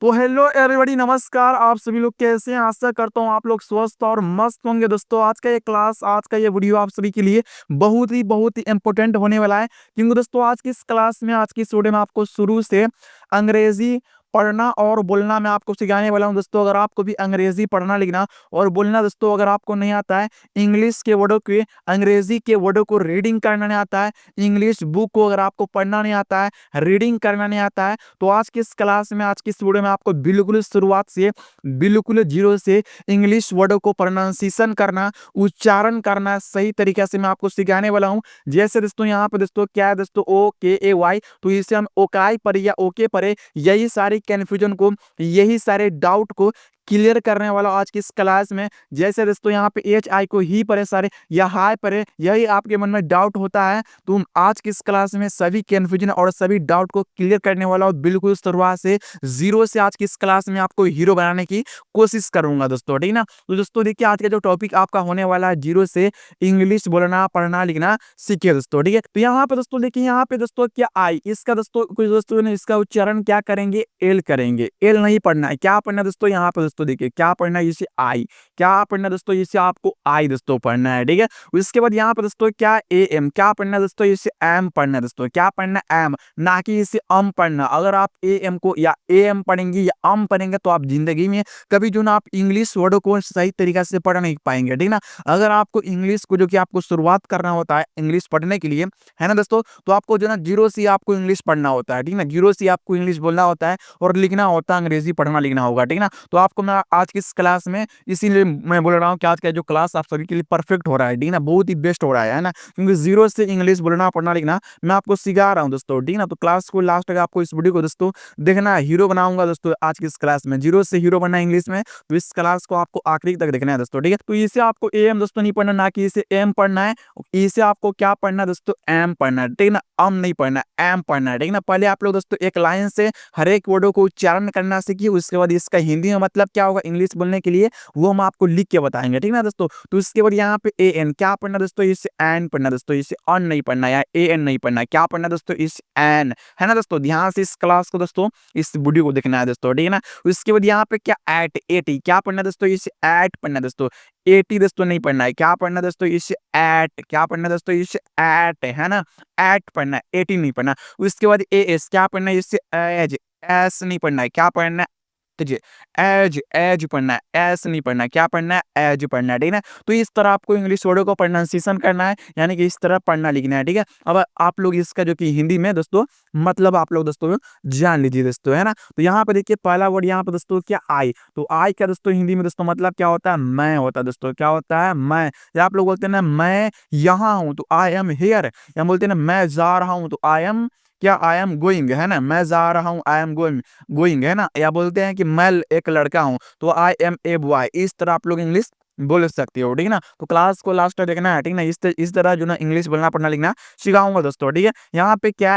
तो hello everybody, नमस्कार। आप सभी लोग कैसे हैं? आशा करता हूँ आप लोग स्वस्थ और मस्त होंगे। दोस्तों आज का ये वीडियो आप सभी के लिए बहुत ही इंपॉर्टेंट होने वाला है, क्योंकि दोस्तों आज की इस क्लास में, आज की इस वीडियो में आपको शुरू से अंग्रेजी पढ़ना और बोलना मैं आपको सिखाने वाला हूं। दोस्तों अगर आपको भी अंग्रेजी पढ़ना लिखना और बोलना दोस्तों अगर आपको नहीं आता है, इंग्लिश के वर्डों के अंग्रेजी के वर्डों को रीडिंग करना नहीं आता है, इंग्लिश बुक को अगर आपको पढ़ना नहीं आता है, रीडिंग करना नहीं आता है, तो आज की इस क्लास में, आज की इस वीडियो में आपको बिल्कुल शुरुआत से, बिल्कुल जीरो से इंग्लिश वर्डों को प्रोनाउंसिएशन करना, उच्चारण करना सही तरीके से मैं आपको सिखाने वाला हूं। जैसे दोस्तों यहाँ पे दोस्तों क्या है दोस्तों, ओ के ए वाई, तो इसे हम ओकाई पढ़े या ओके पढ़े, यही सारी कंफ्यूजन को, यही सारे डाउट को क्लियर करने वाला आज की इस क्लास में। जैसे दोस्तों यहाँ पे एच आई को ही पढ़े सारे या हाई पढ़े, यही आपके मन में डाउट होता है, तो हम आज की इस क्लास में सभी कंफ्यूजन और सभी डाउट को क्लियर करने वाला हूं। बिल्कुल शुरुआत से, जीरो से आज की इस क्लास में आपको हीरो बनाने की कोशिश करूंगा दोस्तों, ठीक ना। तो दोस्तों देखिए आज का जो टॉपिक आपका होने वाला है, जीरो से इंग्लिश बोलना पढ़ना लिखना सीखिए दोस्तों, ठीक है। तो यहाँ पे दोस्तों देखिए, यहाँ पे दोस्तों क्या आई, इसका दोस्तों कुछ दोस्तों ने इसका उच्चारण क्या करेंगे, एल करेंगे। एल नहीं पढ़ना है, क्या पढ़ना है दोस्तों, यहाँ पे दोस्तों देखिए क्या पढ़ना है, इसे आई, क्या पढ़ना है दोस्तों, इसे आपको आई दोस्तों पढ़ना है, ठीक है। उसके बाद यहाँ पे दोस्तों क्या ए एम, क्या पढ़ना है दोस्तों, इसे एम पढ़ना है दोस्तों, क्या पढ़ना है, एम, ना कि इसे अम पढ़ना। अगर आप ए एम को या ए एम पढ़ेंगे या अम पढ़ेंगे तो आप जिंदगी में कभी जो ना आप इंग्लिश वर्डों को सही तरीके से पढ़ नहीं पाएंगे, ठीक ना। अगर आपको इंग्लिश को जो कि आपको शुरुआत करना होता है इंग्लिश पढ़ने के लिए, है ना दोस्तों, तो आपको जो ना जीरो से आपको इंग्लिश पढ़ना होता है, ठीक ना। जीरो से आपको इंग्लिश बोलना होता है और लिखना होता है, अंग्रेजी पढ़ना लिखना होगा, ठीक ना। तो आपको मैं आज की इस क्लास में, इसीलिए मैं बोल रहा हूँ कि आज का जो क्लास आप सभी के लिए परफेक्ट हो रहा है, ठीक ना, बहुत ही बेस्ट हो रहा है ना, क्योंकि जीरो से इंग्लिश बोलना पढ़ना लिखना मैं आपको सिखा रहा हूँ दोस्तों, ठीक ना। तो क्लास को लास्ट तक आपको इस वीडियो को दोस्तों देखना है, हीरो बनाऊंगा दोस्तों आज की इस क्लास में, जीरो से हीरो बनना है इंग्लिश में, तो इस क्लास को आपको आखिरी तक देखना है दोस्तों, ठीक है। तो इसे आपको ए एम दोस्तों नहीं पढ़ना, ना कि इसे एम पढ़ना है, इसे आपको क्या पढ़ना है दोस्तों, एम पढ़ना है, ठीक ना। अम नहीं पढ़ना, एम पढ़ना है, ठीक ना। पहले आप लोग दोस्तों एक लाइन से हर एक वर्डों को उच्चारण करना सीखिए, उसके बाद इसका हिंदी में मतलब क्या होगा इंग्लिश बोलने के लिए, वो हम आपको लिख के बताएंगे, ठीक ना दोस्तों। तो उसके बाद यहाँ पे ए एन, क्या पढ़ना दोस्तों, इसे एन पढ़ना दोस्तों, इसे अन नहीं पढ़ना या ए एन नहीं पढ़ना, क्या पढ़ना दोस्तों, इस एन, है ना दोस्तों। ध्यान से इस क्लास को दोस्तों, इस वीडियो को देखना है दोस्तों, ठीक है ना। उसके बाद यहाँ पे क्या एट, एटी, क्या पढ़ना दोस्तों, इसे एट पढ़ना दोस्तों, एटी दोस्तों नहीं पढ़ना है, क्या पढ़ना दोस्तों, इसे एट, क्या पढ़ना दोस्तों, इसे एट, है ना, एट पढ़ना है, एटी नहीं पढ़ना। उसके बाद ए एस, क्या पढ़ना है, इसे एज, एस नहीं पढ़ना है, क्या पढ़ना है, जी, एज, एज पढ़ना है, एस नहीं पढ़ना है, क्या पढ़ना है, एज पढ़ना है, ठीक है ना। तो इस तरह आपको इंग्लिश वर्डों को प्रोनाउंसिएशन करना है, यानी कि इस तरह पढ़ना लिखना है, ठीक है। अब आप लोग इसका जो कि हिंदी में दोस्तों मतलब आप लोग दोस्तों जान लीजिए दोस्तों, है ना। तो यहाँ पे देखिए पहला वर्ड यहाँ पे दोस्तों क्या आई, तो आई का दोस्तों हिंदी में दोस्तों मतलब क्या होता है, मैं होता है दोस्तों, क्या होता है, मैं। या आप लोग बोलते हैं ना मैं यहाँ हूँ तो आई एम हियर, या बोलते हैं ना मैं जा रहा हूँ तो आई एम, क्या, आई एम गोइंग, है ना, मैं जा रहा हूँ आई एम गोइंग, गोइंग, है ना। या बोलते हैं कि मैं एक लड़का हूँ तो आई एम ए बॉय, इस तरह आप लोग इंग्लिश बोल सकते हो, ठीक है ना। तो क्लास को लास्ट तक देखना है, ठीक ना। इस तरह जो ना इंग्लिश बोलना पढ़ना लिखना सिखाऊंगा दोस्तों, ठीक है। यहाँ पे क्या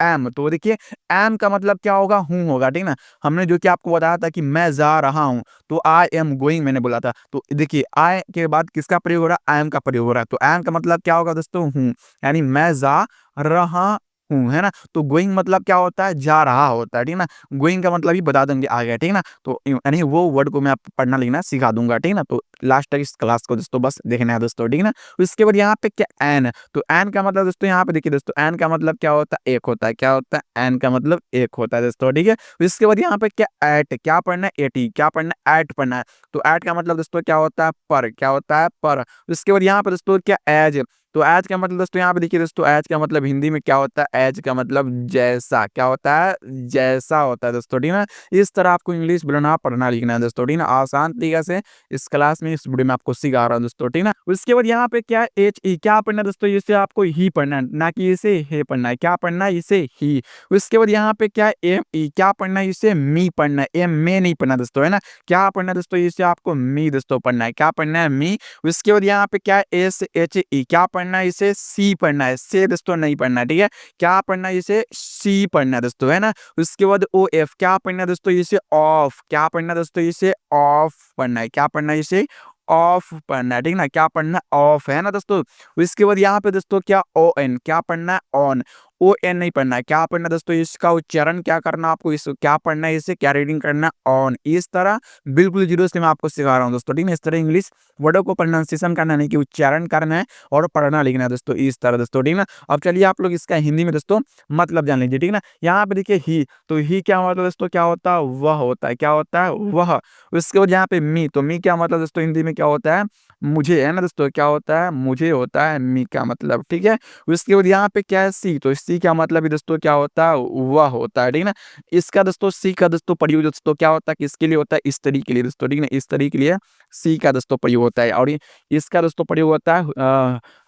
एम, तो देखिए एम का मतलब क्या होगा, हूँ होगा, ठीक ना। हमने जो कि आपको बताया था कि मैं जा रहा हूँ तो आई एम गोइंग मैंने बोला था, तो देखिए आई के बाद किसका प्रयोग हो रहा है, आई एम का प्रयोग हो रहा है, तो एम का मतलब क्या होगा दोस्तों, हूँ, यानी मैं जा रहा हूँ, है ना। तो गोइंग मतलब क्या होता है, जा रहा होता है, ठीक है ना। गोइंग का मतलब ही बता देंगे आगे, ठीक है ना। तो यानी वो वर्ड को मैं आपको पढ़ना लिखना सिखा दूंगा, ठीक है ना। तो लास्ट तक इस क्लास को दोस्तों बस देखना है दोस्तों, ठीक है ना। उसके बाद यहाँ पे क्या एन, तो एन का मतलब दोस्तों यहाँ पे देखिए दोस्तों, एन का मतलब क्या होता है, एक होता है, क्या होता है, एन का मतलब एक होता है दोस्तों, ठीक है। उसके बाद यहाँ पे क्या एट, क्या पढ़ना है, एटी, क्या पढ़ना है, एट पढ़ना है, तो एट का मतलब दोस्तों क्या होता है, पर, क्या होता है, पर। उसके बाद यहाँ पे दोस्तों क्या एज, तो एज का मतलब दोस्तों यहाँ पे देखिए दोस्तों, एज का मतलब हिंदी में क्या होता है, एज का मतलब जैसा, क्या होता है, जैसा होता है दोस्तों, ठीक है ना। इस तरह आपको इंग्लिश बोलना पढ़ना लिखना है दोस्तों, ठीक है ना। आसान तरीके से इस क्लास में, इस वीडियो में आपको सिखा रहा हूँ दोस्तों, ठीक है ना। उसके बाद यहाँ पे क्या एच ई, क्या पढ़ना है दोस्तों, इसे आपको ही पढ़ना है, ना कि इसे हे पढ़ना है, क्या पढ़ना है, इसे ही। उसके बाद यहाँ पे क्या एम ई, क्या पढ़ना है, इसे मी पढ़ना है, एम में नहीं पढ़ना दोस्तों, है ना। क्या पढ़ना है दोस्तों, इसे आपको मी दोस्तों पढ़ना है, क्या पढ़ना है, मी। उसके बाद यहाँ पे क्या एस एच ई, क्या पढ़ना है, इसे सी पढ़ना है, से दोस्तों नहीं पढ़ना है, ठीक है। क्या पढ़ना है, इसे सी पढ़ना है दोस्तों, है ना। उसके बाद ओ एफ, क्या पढ़ना है दोस्तों, इसे ऑफ, क्या पढ़ना है दोस्तों, इसे ऑफ पढ़ना है, क्या पढ़ना है, इसे ऑफ पढ़ना है, ठीक ना। क्या पढ़ना है, ऑफ, है ना दोस्तों। उसके बाद यहाँ पे दोस्तों क्या ओ एन, क्या पढ़ना है, ऑन। ओ एन नहीं पढ़ना है। क्या पढ़ना है दोस्तों, इसका उच्चारण क्या करना आपको, इस क्या पढ़ना है, इसे क्या रीडिंग करना ऑन, इस तरह बिल्कुल जीरो से मैं आपको सिखा रहा हूँ दोस्तों, ठीक है। इस तरह इंग्लिश वर्डों को प्रोनाउंसिएशन करना नहीं कि उच्चारण करना है और पढ़ना लिखना है दोस्तों, इस तरह दोस्तों, ठीक है ना। अब चलिए आप लोग इसका हिंदी में दोस्तों मतलब जान लीजिए, ठीक है ना। यहाँ पे देखिए ही, तो ही क्या मतलब दोस्तों, क्या होता है, वह होता है, क्या होता है, वह। उसके बाद यहाँ पे मी, तो मी क्या मतलब दोस्तों हिंदी में क्या होता है, मुझे, है ना दोस्तों, क्या होता है, मुझे होता है मी का मतलब, ठीक है। उसके बाद यहाँ पे क्या है सी, तो सी का मतलब भी दोस्तों क्या होता है, वह होता है, ठीक है ना। इसका दोस्तों सी का दोस्तों प्रयोग दोस्तों क्या होता है, किसके लिए होता है, स्त्री के लिए दोस्तों, ठीक है ना। स्त्री के लिए सी का दोस्तों प्रयोग होता है, और इसका दोस्तों प्रयोग होता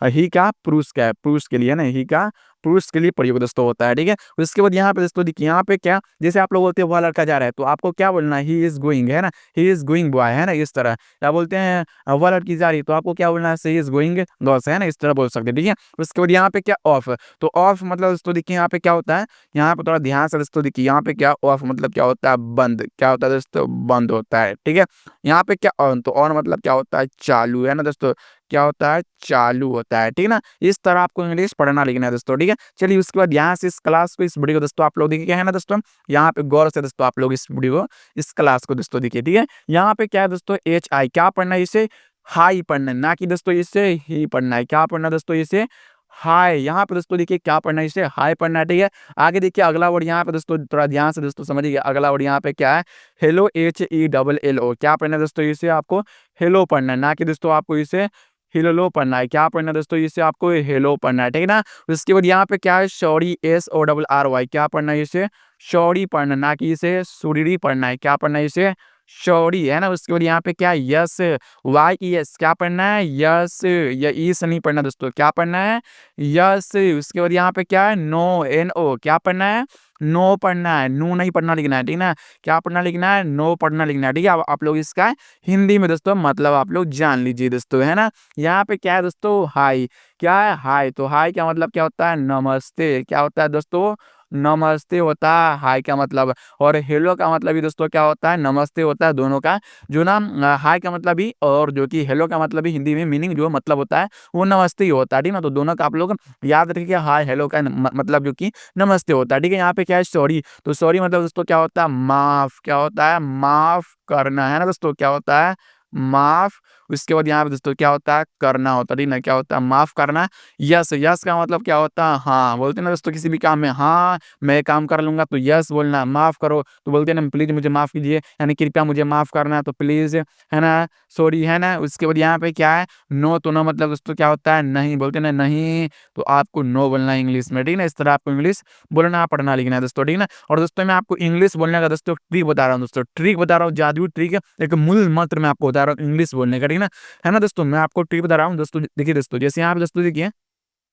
है ही का पुरुष का है, पुरुष के लिए, है ना, ही का पुरुष के लिए प्रयोग दोस्तों होता है, ठीक है। उसके बाद यहाँ पे दोस्तों देखिए, यहाँ पे क्या, जैसे आप लोग बोलते हैं वह लड़का जा रहा है, तो आपको क्या बोलना है, ही इज गोइंग, है ना, ही इज गोइंग बॉय, है ना, इस तरह। क्या बोलते हैं वह लड़की जा रही है, तो आपको क्या बोलना है, शी इज गोइंग गर्ल्स, है ना, इस तरह बोल सकते हैं, ठीक है। उसके बाद यहाँ पे क्या ऑफ, तो ऑफ मतलब दोस्तों देखिए यहाँ पे क्या होता है, यहाँ पे थोड़ा ध्यान से दोस्तों देखिए, यहाँ पे क्या ऑफ मतलब क्या होता है, बंद, क्या होता है दोस्तों, बंद होता है, ठीक है। यहाँ पे क्या ऑन, तो ऑन मतलब क्या होता है, चालू, है ना दोस्तों, क्या होता है, चालू होता है, ठीक है ना। इस तरह आपको इंग्लिश पढ़ना लिखना है दोस्तों, ठीक है। चलिए उसके बाद यहाँ से इस क्लास को, इस वीडियो को दोस्तों आप लोग देखिए, है ना दोस्तों, यहाँ पे गौर से दोस्तों आप लोग इस वीडियो को, इस क्लास को दोस्तों देखिए, ठीक है। यहाँ पे क्या है दोस्तों, एच आई, क्या पढ़ना है, इसे हाई पढ़ना है, ना कि दोस्तों इसे ही पढ़ना है। क्या पढ़ना है दोस्तों, इसे हाय, यहाँ पे दोस्तों देखिए क्या पढ़ना है, इसे हाय पढ़ना है, ठीक है। आगे देखिए अगला वर्ड यहाँ पे दोस्तों थोड़ा ध्यान से दोस्तों समझिए, अगला वर्ड यहाँ पे क्या है, hello, H E double L O, क्या पढ़ना है दोस्तों, इसे आपको हेलो पढ़ना है, ना कि दोस्तों आपको इसे हिलो पढ़ना है। क्या पढ़ना है दोस्तों, इसे आपको हेलो पढ़ना है, ठीक है ना। उसके बाद यहाँ पे क्या है, sorry, S O double R Y, क्या पढ़ना है, इसे सॉरी पढ़ना, ना कि इसे सूरी पढ़ना है। क्या पढ़ना है, इसे सॉरी, है ना। उसके बाद यहाँ पे क्या है, यस, वाई ई एस, क्या पढ़ना है, यस, या ई से नहीं पढ़ना दोस्तों, क्या पढ़ना है, यस। उसके बाद यहाँ पे क्या है, नो, एन ओ, क्या पढ़ना है, नो पढ़ना है, नो नहीं पढ़ना लिखना है, ठीक है ना। क्या पढ़ना लिखना है, नो पढ़ना लिखना है, ठीक है। अब आप लोग इसका हिंदी में दोस्तों मतलब आप लोग जान लीजिए दोस्तों, है ना। यहाँ पे क्या है दोस्तों, हाय, क्या है, हाय, तो हाय का मतलब क्या होता है, नमस्ते, क्या होता है दोस्तों, नमस्ते होता है हाय का मतलब। और हेलो का मतलब भी दोस्तों क्या होता है, नमस्ते होता है, दोनों का जो ना हाय का मतलब भी और जो कि हेलो का मतलब भी हिंदी में मीनिंग जो मतलब होता है वो नमस्ते ही होता है, ठीक है ना। तो दोनों का आप लोग याद रखिए, हाय हेलो का मतलब जो कि नमस्ते होता है, ठीक है। यहाँ पे क्या है, सॉरी, तो सॉरी मतलब दोस्तों क्या होता है, माफ, क्या होता है, माफ करना, है ना दोस्तों, क्या होता है, माफ। उसके बाद यहाँ पे दोस्तों क्या होता है, करना होता है, ठीक ना, क्या होता है, माफ करना। यस, यस का मतलब क्या होता है, हाँ, बोलते हैं ना दोस्तों किसी भी काम में, हाँ मैं काम कर लूंगा, तो यस बोलना, माफ करो तो बोलते हैं ना, प्लीज मुझे माफ कीजिए, यानी कृपया मुझे माफ करना है, तो प्लीज, है ना, सॉरी, है ना। उसके बाद यहाँ पे क्या है, नो, तो नो मतलब दोस्तों क्या होता है, नहीं, बोलते हैं ना नहीं, तो आपको नो बोलना है इंग्लिश में, ठीक है ना। इस तरह आपको इंग्लिश बोलना पढ़ना लिखना है दोस्तों, ठीक है ना। और दोस्तों मैं आपको इंग्लिश बोलने का दोस्तों ट्रिक बता रहा हूँ दोस्तों, ट्रिक बता रहा हूँ, जादू ट्रिक है, एक मूल मंत्र मैं आपको बता रहा हूँ इंग्लिश बोलने का, ठीक है ना दोस्तों। मैं आपको ट्रिक बता रहा हूँ दोस्तों, देखिए दोस्तों, जैसे यहाँ पे दोस्तों देखिए,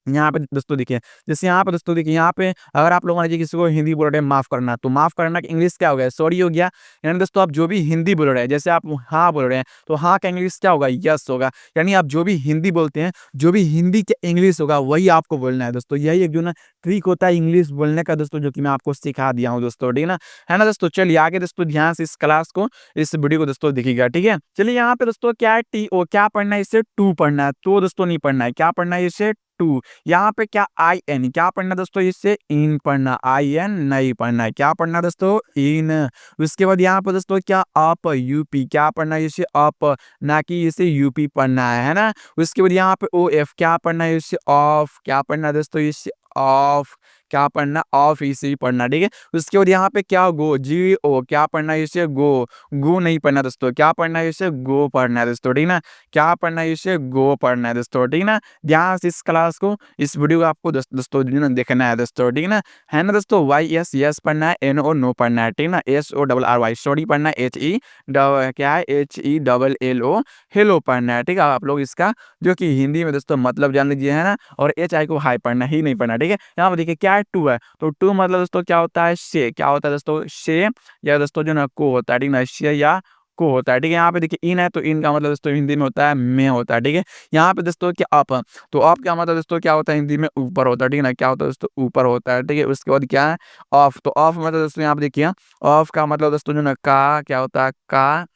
यहाँ पे दोस्तों देखिए, जैसे यहाँ पे दोस्तों देखिए, यहाँ पे अगर आप लोग मान लीजिए किसी को हिंदी बोल रहे हैं माफ करना, तो माफ करना का इंग्लिश क्या हो गया, सॉरी हो गया। यानी दोस्तों आप जो भी हिंदी बोल रहे हैं, जैसे आप हाँ बोल रहे हैं, तो हाँ का इंग्लिश क्या होगा, यस होगा। यानी आप जो भी हिंदी बोलते हैं, जो भी हिंदी के इंग्लिश होगा वही आपको बोलना है दोस्तों। यही एक जो ना ट्रिक होता है इंग्लिश बोलने का दोस्तों, जो कि मैं आपको सिखा दिया हूँ दोस्तों, ठीक है ना दोस्तों। चलिए आगे दोस्तों ध्यान से इस क्लास को, इस वीडियो को दोस्तों देखिएगा, ठीक है। चलिए यहाँ पे दोस्तों क्या है, टी ओ, क्या पढ़ना है, इसे टू पढ़ना है, तो दोस्तों नहीं पढ़ना है, क्या पढ़ना है, इसे टू। यहाँ पे क्या आई एन, क्या पढ़ना दोस्तों, इससे इन पढ़ना, आई एन नहीं पढ़ना है, क्या पढ़ना दोस्तों, इन। उसके बाद यहाँ पे दोस्तों क्या अप, यूपी, क्या पढ़ना है, इसे अप, ना कि इसे यूपी पढ़ना है ना। उसके बाद यहाँ पे ओ एफ, क्या पढ़ना है, इसे ऑफ, क्या पढ़ना है दोस्तों, इसे ऑफ, क्या पढ़ना, ऑफ इसे ही पढ़ना, ठीक है। उसके बाद यहाँ पे क्या गो, जी ओ, क्या पढ़ना है, इसे गो, गो नहीं पढ़ना दोस्तों, क्या पढ़ना है, इसे गो पढ़ना है दोस्तों, ठीक ना। क्या पढ़ना है, इसे गो पढ़ना है दोस्तों, ठीक ना। ध्यान से इस क्लास को, इस वीडियो को आपको दोस्तों देखना है दोस्तों, ठीक है ना दोस्तों। वाई एस यस पढ़ना है, एन ओ नो पढ़ना है, ठीक ना। S O double R Y sorry पढ़ना है, एच ई क्या है, H E double L O hello पढ़ना है, ठीक है। आप लोग इसका जो कि हिंदी में दोस्तों मतलब जान लीजिए, है ना। और एच आई को हाई पढ़ना ही नहीं पढ़ना, ठीक है। यहाँ पर देखिए क्या है, टू है, तो टू मतलब दोस्तों क्या होता है, से, क्या होता है दोस्तों, से, या दोस्तों जो ना को होता है, ठीक ना, से या को होता है, ठीक है। यहाँ पे देखिए इन है, तो इन का मतलब दोस्तों हिंदी में होता है में होता है, ठीक है। यहाँ पे दोस्तों क्या अप, तो अप क्या मतलब दोस्तों क्या होता है, हिंदी में ऊपर होता है, ठीक है ना, क्या होता है दोस्तों, ऊपर होता है, ठीक है। उसके बाद क्या है, ऑफ, तो ऑफ मतलब दोस्तों यहाँ पे देखिए, ऑफ का मतलब दोस्तों जो ना का, क्या होता है, का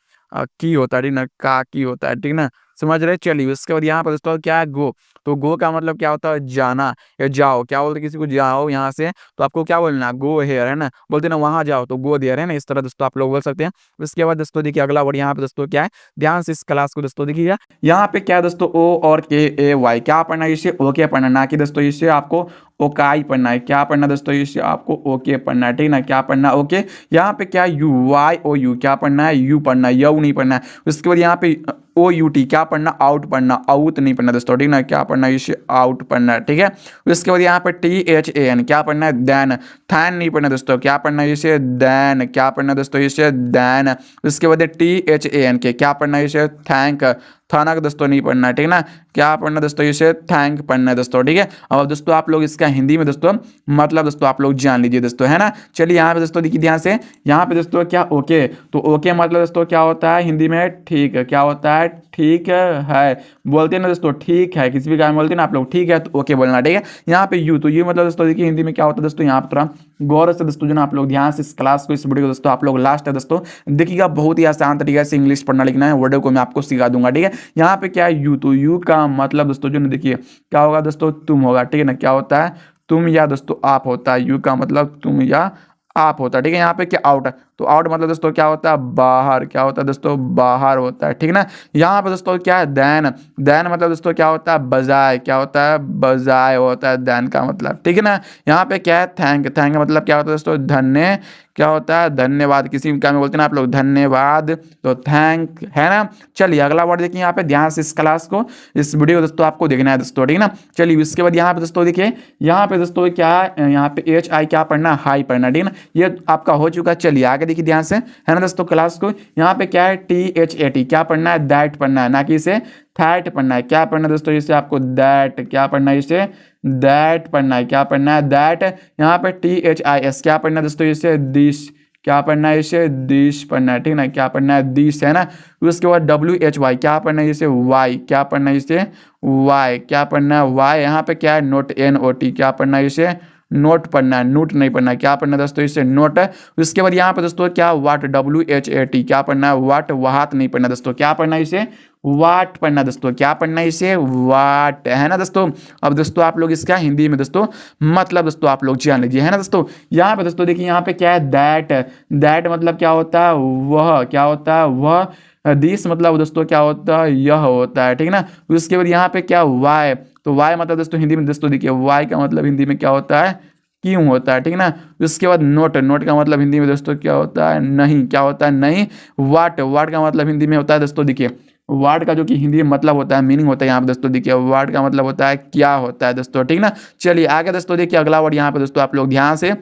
की होता है, ठीक ना, का की होता है, ठीक ना, समझ रहे। चलिए उसके बाद यहाँ पर दोस्तों क्या है, गो, तो गो का मतलब क्या होता है जाना या जाओ, क्या बोलते किसी को जाओ यहाँ से तो आपको क्या बोलना गो हेयर है ना, बोलते ना वहां जाओ तो गो देयर है ना, इस तरह दोस्तों आप लोग बोल सकते हैं। उसके बाद दोस्तों देखिए अगला वर्ड यहाँ पे दोस्तों क्या है, ध्यान से इस क्लास को दोस्तों देखिएगा। यहाँ पे क्या है दोस्तों ओ और के ए वाई, क्या पढ़ना है इसे ओके पढ़ना, ना कि दोस्तों इसे आपको ओकाई पढ़ना है। क्या पढ़ना दोस्तों इसे आपको ओके पढ़ना है, ठीक ना, क्या पढ़ना ओके। यहाँ पे क्या यू वाई ओ यू, क्या पढ़ना है यू पढ़ना है, यू नहीं पढ़ना है। उसके बाद यहाँ पे ओ यू टी, क्या पढ़ना आउट पढ़ना, आउट नहीं पढ़ना दोस्तों, ठीक ना, क्या पढ़ना इसे आउट पढ़ना है, ठीक है। उसके बाद यहाँ पे टी एच ए एन, क्या पढ़ना है दैन, थैन नहीं पढ़ना दोस्तों, क्या पढ़ना है इसे दैन, क्या पढ़ना दोस्तों इसे दैन। उसके बाद टी एच ए एन के, क्या पढ़ना है इसे थैंक, थाना का दोस्तों नहीं पढ़ना है, ठीक ना, क्या पढ़ना दोस्तों इसे थैंक पढ़ना है दोस्तों, ठीक है। अब दोस्तों आप लोग इसका हिंदी में दोस्तों मतलब दोस्तों आप लोग जान लीजिए दोस्तों, है ना। चलिए यहाँ पे दोस्तों देखिए ध्यान से, यहाँ पे दोस्तों क्या ओके, तो ओके मतलब दोस्तों क्या होता है हिंदी में ठीक, क्या होता है ठीक है, बोलते हैं ना दोस्तों ठीक है, किसी भी काम में बोलते हैं ना आप लोग ठीक है तो ओके बोलना, ठीक है। यहाँ पे यू, तो यू मतलब दोस्तों देखिए हिंदी में क्या होता है दोस्तों, यहाँ पे थोड़ा गौर से दोस्तों जो ना आप लोग ध्यान से इस क्लास को इस वीडियो को दोस्तों आप लोग लास्ट है दोस्तों देखिएगा, बहुत ही आसान तरीके से इंग्लिश पढ़ना लिखना है, वर्ड को मैं आपको सिखा दूंगा, ठीक है। यहाँ पे क्या है यू, तो यू का मतलब दोस्तों जो ना देखिए क्या होगा दोस्तों तुम होगा, ठीक है ना, क्या होता है तुम या दोस्तों आप होता है, यू का मतलब तुम या आप होता है, ठीक है। यहाँ पे क्या आउट, तो आउट मतलब दोस्तों क्या होता है बाहर, क्या होता है दोस्तों बाहर होता है, ठीक ना। यहाँ पे दोस्तों क्या है दैन, दैन मतलब दोस्तों क्या होता है बजाय, क्या होता है बजाय होता है दैन का मतलब, ठीक है ना। यहाँ पे क्या है थैंक, थैंक मतलब क्या होता है दोस्तों धन्य, क्या होता है धन्यवाद, किसी काम में बोलते हैं ना आप लोग धन्यवाद, तो थैंक है ना। चलिए अगला वर्ड देखिए यहाँ पे ध्यान से इस क्लास को इस वीडियो को दोस्तों आपको देखना है दोस्तों, ठीक है ना। चलिए उसके बाद यहाँ पे दोस्तों देखिए, यहाँ पे दोस्तों क्या है, यहाँ पे एच आई क्या पढ़ना हाई पढ़ना, ठीक है ना, ये आपका हो चुका है। चलिए आगे देखिए ध्यान से, है ना दोस्तों क्लास को, यहाँ पे क्या है टी एच ए टी, क्या पढ़ना है दैट पढ़ना है, ना कि इसे थैट पढ़ना है। क्या पढ़ना है दोस्तों इसे आपको दैट, क्या पढ़ना है इसे दैट पढ़ना है, क्या पढ़ना है दैट। यहाँ पे टी एच आई एस, क्या पढ़ना है दोस्तों इसे दिस, क्या पढ़ना है इसे दिश पढ़ना है, ठीक ना, क्या पढ़ना है दिश है ना। उसके बाद डब्ल्यू एच वाई, क्या पढ़ना है इसे वाई, क्या पढ़ना है इसे वाई, क्या पढ़ना है वाई। यहाँ पे क्या है नोट एन ओ टी, क्या पढ़ना है इसे नोट पढ़ना है, नोट नहीं पढ़ना है, क्या पढ़ना है दोस्तों इसे नोट। उसके बाद यहाँ पे दोस्तों क्या वाट, डब्ल्यू एच ए टी, क्या पढ़ना है वाट, वाट नहीं पढ़ना दोस्तों, क्या पढ़ना है इसे वाट पढ़ना दोस्तों, क्या पढ़ना है इसे वाट, है ना दोस्तों। अब दोस्तों आप लोग इसका हिंदी में दोस्तों मतलब दोस्तों आप लोग जान लीजिए, है ना दोस्तों। यहाँ पे दोस्तों देखिए यहाँ पे क्या है दैट, दैट मतलब क्या होता है वह, क्या होता है वह। दिस मतलब दोस्तों क्या होता है यह होता है, ठीक है ना। उसके बाद यहाँ पे क्या वाई, तो वाई मतलब दोस्तों हिंदी में दोस्तों देखिए वाई का मतलब हिंदी में क्या होता है क्यों होता है, ठीक है ना। उसके बाद नोट, नोट का मतलब हिंदी में दोस्तों क्या होता है नहीं, क्या होता है नहीं। वाट, वाट का मतलब हिंदी में होता है दोस्तों देखिए वाट का जो कि हिंदी में मतलब होता है मीनिंग होता है यहाँ पे दोस्तों देखिए वाट का मतलब होता है क्या होता है दोस्तों, ठीक ना। चलिए आगे दोस्तों देखिए अगला वर्ड यहाँ पे दोस्तों आप लोग ध्यान से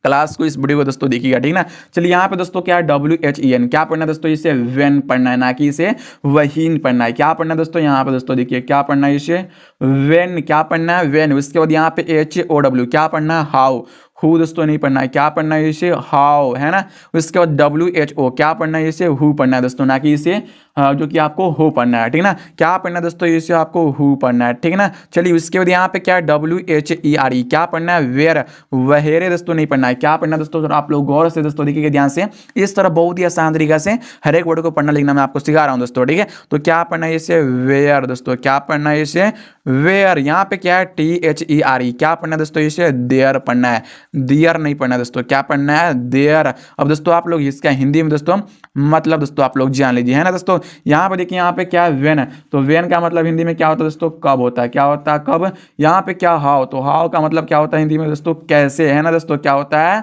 क्लास को इस वीडियो को दोस्तों देखिएगा, ठीक ना। चलिए यहाँ पे दोस्तों क्या है डब्ल्यू एच ई एन, क्या पढ़ना है दोस्तों इसे वेन पढ़ना है, ना कि इसे वहीन पढ़ना है। क्या पढ़ना है दोस्तों यहाँ पे दोस्तों देखिए क्या पढ़ना है इसे वेन, क्या पढ़ना है वेन। उसके बाद यहाँ पे एच ओ डब्ल्यू, क्या पढ़ना है हाउ, हु दोस्तों नहीं पढ़ना है, क्या पढ़ना है इसे हाउ, है ना। उसके बाद डब्ल्यू एच ओ, क्या पढ़ना है इसे हु पढ़ना है दोस्तों, ना कि इसे जो कि आपको हो पढ़ना है, ठीक ना। क्या पढ़ना है दोस्तों इसे आपको हु पढ़ना है, ठीक ना। चलिए उसके बाद यहाँ पे क्या है W H E R E, क्या पढ़ना है वेयर, वहेरे दोस्तों नहीं पढ़ना है। क्या पढ़ना है दोस्तों आप लोग गौर से दोस्तों देखिए ध्यान से, इस तरह बहुत ही आसान तरीका से हर एक वर्ड को पढ़ना लिखना मैं आपको सिखा रहा हूँ दोस्तों, ठीक है। तो क्या पढ़ना है इसे वेयर दोस्तों, क्या पढ़ना है इसे वेयर। यहाँ पे क्या है T H E R E, क्या पढ़ना है दोस्तों इसे देयर पढ़ना है, दियर नहीं पढ़ना दोस्तों, क्या पढ़ना है देयर। अब दोस्तों आप लोग इसका हिंदी में दोस्तों मतलब दोस्तों आप लोग जान लीजिए, है ना दोस्तों। यहाँ पे देखिए यहाँ पे क्या है वेन, तो वेन का मतलब हिंदी में क्या होता है दोस्तों कब होता है, क्या होता है कब। यहाँ पे क्या हाउ, तो हाउ का मतलब क्या होता है हिंदी में दोस्तों कैसे, है ना दोस्तों, क्या होता है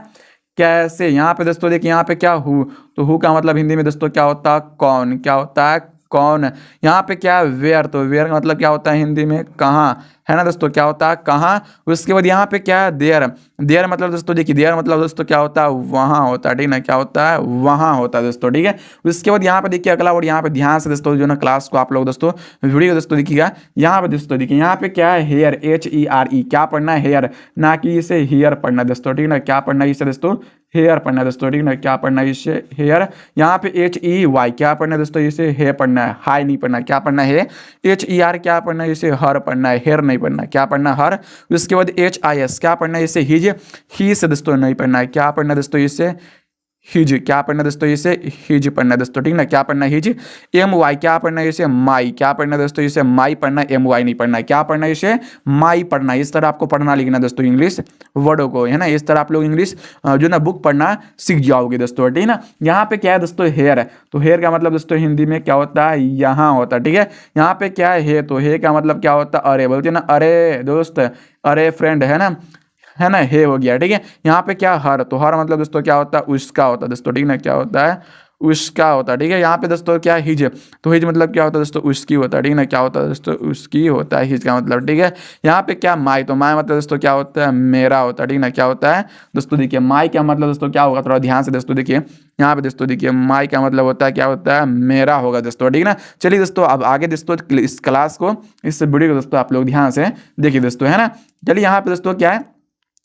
कैसे। यहाँ पे दोस्तों देखिए यहाँ पे क्या हु, तो हु का मतलब हिंदी में दोस्तों क्या होता है कौन, क्या होता है कौन। यहाँ पे क्या है वेयर, तो वेयर का मतलब क्या होता है हिंदी में कहाँ, है ना दोस्तों, क्या होता है कहाँ। उसके बाद यहाँ पे क्या है देयर, देयर मतलब दोस्तों देखिए देयर मतलब दोस्तों क्या होता है वहाँ होता है, ठीक ना, क्या होता है वहाँ होता है दोस्तों, ठीक है। उसके बाद यहाँ पे देखिए अगला वर्ड, यहाँ पे ध्यान से दोस्तों जो ना क्लास को आप लोग दोस्तों वीडियो दोस्तों देखिएगा। यहाँ पे दोस्तों देखिए यहाँ पे क्या है here, H E R E, क्या पढ़ना है हेयर, ना कि इसे हेयर पढ़ना दोस्तों, ठीक ना, क्या पढ़ना है इसे दोस्तों हेयर पढ़ना है दोस्तों, ठीक ना, क्या पढ़ना है इसे हेयर। यहाँ पे एच ई वाई, क्या पढ़ना है दोस्तों इसे हे पढ़ना है, हाई नहीं पढ़ना, क्या पढ़ना है एच ई आर, क्या पढ़ना है इसे हर पढ़ना है, हेयर नहीं पढ़ना, क्या पढ़ना हर। उसके बाद एच आई एस, क्या पढ़ना है इसे हिज, ही से दोस्तों नहीं पढ़ना है, क्या पढ़ना है दोस्तों इसे हिज, क्या पढ़ना है दोस्तों इसे हिज पढ़ना है दोस्तों, ठीक ना, क्या पढ़ना है हिज। एम वाई क्या पढ़ना है इसे माई, क्या पढ़ना है दोस्तों इसे माई पढ़ना है, एम वाई नहीं पढ़ना है, क्या पढ़ना है इसे माई पढ़ना है। इस तरह आपको पढ़ना लिखना दोस्तों इंग्लिश वर्डों को, है ना, इस तरह आप लोग इंग्लिश जो ना बुक पढ़ना सीख जाओगे दोस्तों, ठीक ना। यहाँ पे क्या है दोस्तों हेयर है, तो हेयर का मतलब दोस्तों हिंदी में क्या होता है यहाँ होता है, ठीक है। यहाँ पे क्या है तो हे का मतलब क्या होता है अरे, बोलते हैं ना अरे दोस्त, अरे फ्रेंड, है ना, हे हो गया, ठीक है। यहाँ पे क्या हर, तो हर मतलब दोस्तों क्या होता है उसका होता है दोस्तों, ठीक ना, क्या होता है उसका होता है, ठीक है। यहाँ पे दोस्तों क्या हिज, तो हिज मतलब क्या होता है दोस्तों उसकी होता है, ठीक ना, क्या होता है दोस्तों उसकी होता है हिज का मतलब, ठीक है। यहाँ पे क्या माई, तो माई मतलब दोस्तों क्या होता है मेरा होता है, ठीक ना, क्या होता है दोस्तों देखिए माई का मतलब दोस्तों क्या होगा, थोड़ा ध्यान से दोस्तों देखिए। यहाँ पे दोस्तों देखिए माई का मतलब होता है क्या होता है मेरा होगा दोस्तों, ठीक ना। चलिए दोस्तों अब आगे दोस्तों इस क्लास को, इस वीडियो को दोस्तों आप लोग ध्यान से देखिए दोस्तों, है ना। चलिए यहाँ पे दोस्तों क्या है,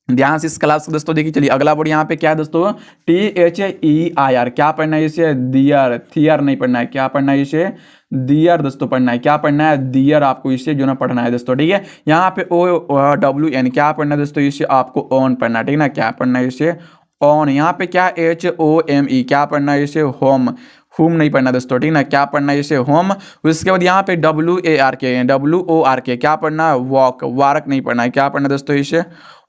ध्यान से इस क्लास को दोस्तों देखिए। चलिए अगला वर्ड यहाँ पे क्या है दोस्तों THEIR, क्या पढ़ना है इसे दियर, थियर नहीं पढ़ना है, क्या पढ़ना है इसे दियर दोस्तों पढ़ना है, क्या पढ़ना है दियर आपको इसे जो ना पढ़ना है दोस्तों, ठीक है। यहाँ पे OWN क्या पढ़ना है दोस्तों इसे आपको ऑन पढ़ना है, ठीक ना, क्या पढ़ना है इसे ऑन। यहाँ पे क्या HOME क्या पढ़ना है इसे होम, होम नहीं पढ़ना दोस्तों, ठीक ना, क्या पढ़ना है इसे होम। उसके बाद यहाँ पे WORK क्या पढ़ना है वॉक, वार्क नहीं पढ़ना है, क्या पढ़ना है दोस्तों इसे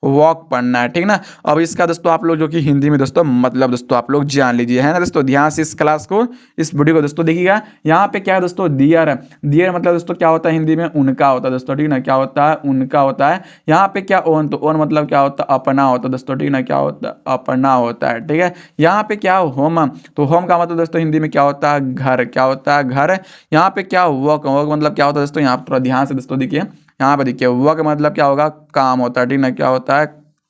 वॉक पढ़ना है, ठीक ना। अब इसका दोस्तों आप लोग जो कि हिंदी में दोस्तों मतलब दोस्तों आप लोग जान लीजिए, है ना दोस्तों। ध्यान से इस क्लास को, इस वीडियो को दोस्तों देखिएगा। यहाँ पे क्या है दोस्तों दियर, दियर मतलब दोस्तों क्या होता है हिंदी में उनका होता है दोस्तों, ठीक ना, क्या होता है उनका होता है। यहाँ पे क्या ओन, तो ओन मतलब क्या होता है अपना होता है दोस्तों, ठीक ना, क्या होता है अपना होता है, ठीक है। यहाँ पे क्या होम, तो होम का मतलब दोस्तों हिंदी में क्या होता है घर, क्या होता है घर। यहाँ पे क्या वर्क, वर्क मतलब क्या होता है दोस्तों, यहाँ पे थोड़ा ध्यान से दोस्तों देखिए। यहाँ पे देखिए वर्क मतलब क्या होगा काम होता है, ठीक ना, क्या होता है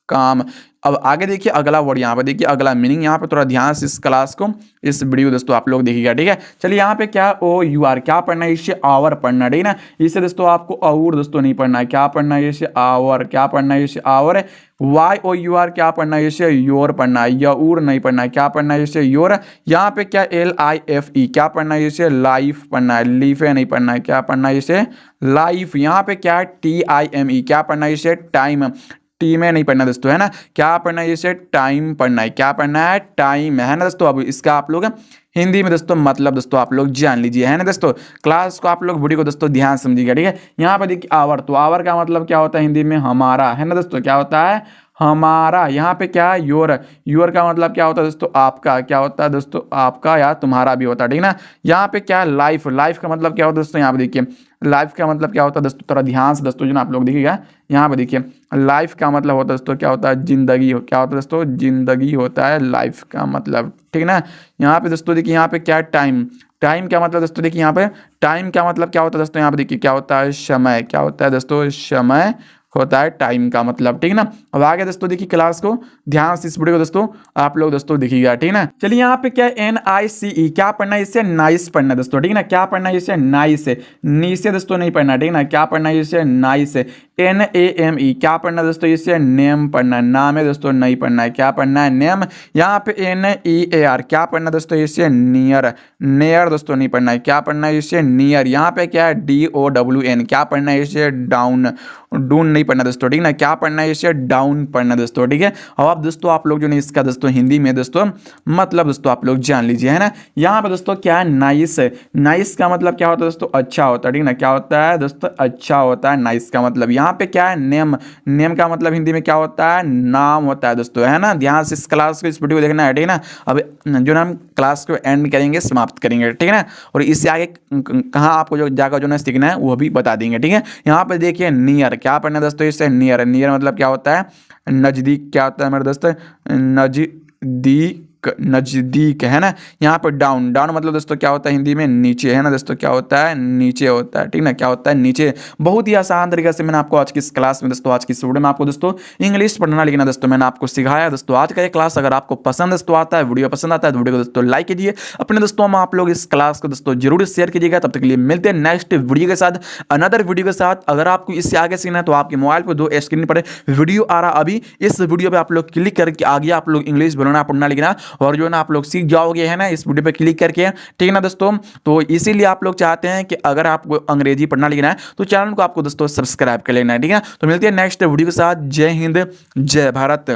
काम। अब आगे देखिए अगला वर्ड, यहाँ पे देखिए अगला मीनिंग, यहाँ पे थोड़ा ध्यान से इस क्लास को, इस वीडियो दोस्तों आप लोग देखिएगा, ठीक है। चलिए यहाँ पे क्या OUR क्या पढ़ना है इसे आवर पढ़ना है, ठीक ना। इसे दोस्तों आपको और दोस्तों नहीं पढ़ना है, क्या पढ़ना है इसे आवर, क्या पढ़ना है इसे आवर। YOUR क्या पढ़ना है इसे योर पढ़ना है, यऊर नहीं पढ़ना है, क्या पढ़ना है इसे योर। यहाँ पे क्या LIFE क्या पढ़ना है इसे लाइफ पढ़ना है, लीफे नहीं पढ़ना है, क्या पढ़ना है इसे लाइफ। यहाँ पे क्या TIME क्या पढ़ना है इसे टाइम, टी में नहीं पढ़ना दोस्तों, है ना, क्या पढ़ना है इसे टाइम पढ़ना है, क्या पढ़ना है टाइम, है ना दोस्तों। अब इसका आप लोग हिंदी में दोस्तों मतलब दोस्तों आप लोग जान लीजिए, है ना दोस्तों। क्लास को आप लोग वीडियो को दोस्तों ध्यान समझिएगा, ठीक है। यहाँ पे देखिए आवर, तो आवर का मतलब क्या होता है हिंदी में हमारा, है ना दोस्तों, क्या होता है हमारा। यहाँ पे क्या है योर, योर का मतलब क्या होता है दोस्तों आपका, क्या होता है दोस्तों आपका या तुम्हारा भी होता है, ठीक ना। यहाँ पे क्या है लाइफ, लाइफ का मतलब क्या होता है दोस्तों, यहाँ पे देखिए लाइफ का मतलब क्या होता है दोस्तों, थोड़ा ध्यान से दोस्तों जो ना आप लोग देखिएगा। यहाँ पे देखिए लाइफ का मतलब होता है दोस्तों क्या होता है जिंदगी, क्या होता है दोस्तों जिंदगी होता है लाइफ का मतलब, ठीक ना। यहाँ पे दोस्तों देखिए यहाँ पे क्या टाइम, टाइम क्या मतलब दोस्तों देखिए यहाँ पे टाइम क्या मतलब क्या होता है दोस्तों, यहाँ पे देखिए क्या होता है समय, क्या होता है दोस्तों समय होता है टाइम का मतलब, ठीक ना। अब आगे दोस्तों देखिए क्लास को ध्यान से इस वीडियो को दोस्तों आप लोग दोस्तों देखिएगा, ठीक ना। चलिए यहाँ पे क्या NICE क्या पढ़ना है इसे नाइस पढ़ना है दोस्तों, ठीक ना, क्या पढ़ना है इसे नाइस, नीचे दोस्तों नहीं पढ़ना, ठीक ना, क्या पढ़ना है इसे नाइस। NAME क्या पढ़ना है दोस्तों इसे नेम पढ़ना है, नाम है दोस्तों नहीं पढ़ना है, क्या पढ़ना है नेम। यहाँ पे NEAR क्या पढ़ना है दोस्तों इसे नियर, नियर दोस्तों नहीं पढ़ना है, क्या पढ़ना है इसे नियर। यहाँ पे क्या है DOWN क्या पढ़ना है इसे डाउन, डून नहीं पढ़ना दोस्तों, ठीक ना, क्या पढ़ना है इसे डाउन पढ़ना दोस्तों, ठीक है। अब दोस्तों आप लोग जो नहीं इसका दोस्तों हिंदी में दोस्तों मतलब दोस्तों आप लोग जान लीजिए, है ना। यहाँ पे दोस्तों क्या है नाइस, नाइस का मतलब क्या होता है दोस्तों अच्छा होता है, ठीक ना, क्या होता है दोस्तों अच्छा होता है नाइस का मतलब। यहाँ पे क्या है नेम, नेम का मतलब हिंदी में क्या होता है नाम होता है दोस्तों, है ना। ध्यान से इस क्लास को, इस वीडियो को देखना है, ठीक है ना। अब जो ना हम क्लास को एंड करेंगे, समाप्त करेंगे, ठीक है ना, और इससे आगे कहाँ आपको जो जाकर जो ना सीखना है वो भी बता देंगे, ठीक है। यहाँ पे देखिए नियर क्या पढ़ना है दोस्तों इससे नियर, नियर मतलब क्या होता है नजदीक, क्या होता है मेरे दोस्त नजदीक, नजदीक, है ना। यहाँ पर डाउन, डाउन मतलब दोस्तों क्या होता है हिंदी में नीचे, है ना दोस्तों, क्या होता है नीचे होता है, ठीक ना, क्या होता है नीचे। बहुत ही आसान तरीके से मैंने आपको आज की इस क्लास में दोस्तों, आज की इस वीडियो में आपको दोस्तों इंग्लिश पढ़ना लिखना दोस्तों मैंने आपको सिखाया दोस्तों। आज का ये क्लास अगर आपको पसंद दोस्तों आता है, वीडियो पसंद आता है तो वीडियो को दोस्तों लाइक कीजिए, अपने दोस्तों में आप लोग इस क्लास को दोस्तों जरूर शेयर कीजिएगा। तब तक के लिए मिलते हैं नेक्स्ट वीडियो के साथ, अनदर वीडियो के साथ। अगर आपको इससे आगे सीखना है तो आपके मोबाइल पर दो स्क्रीन पर वीडियो आ रहा, अभी इस वीडियो पर आप लोग क्लिक करके आगे आप लोग इंग्लिश बोलना पढ़ना लिखना और जो ना आप लोग सीख जाओगे, है ना, इस वीडियो पे क्लिक करके, ठीक है ना दोस्तों। तो इसीलिए आप लोग चाहते हैं कि अगर आपको अंग्रेजी पढ़ना लिखना है तो चैनल को आपको दोस्तों सब्सक्राइब कर लेना है, ठीक है। तो मिलते हैं नेक्स्ट वीडियो के साथ। जय हिंद, जय भारत।